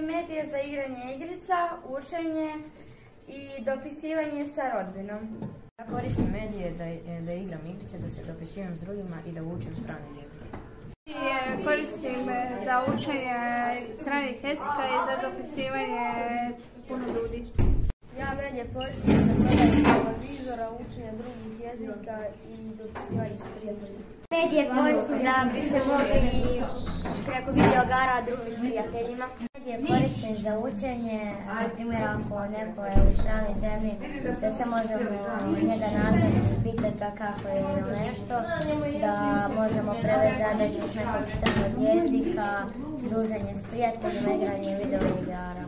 Medije za igranje igrica, učenje i dopisivanje sa rodbinom. Ja koristim medije da igram igrice, da se dopisujem s drugima i da učim strane jezike. Koristim za učenje stranih jezika i za dopisivanje puno ljudi. Ja medije koristim za gledanje televizora, učenje drugih jezika i dopisivanje sa prijateljima. Medije koristim da bi se mogli preko videogara drugim s prijateljima. Medije koristim za učenje, na primjer ako neko je u stranoj zemlji, da se možemo njega nazvati, pitati ga kako je ili nešto, da možemo prevesti zadaću s nekog stranog jezika, druženje s prijateljima, igranje video igara.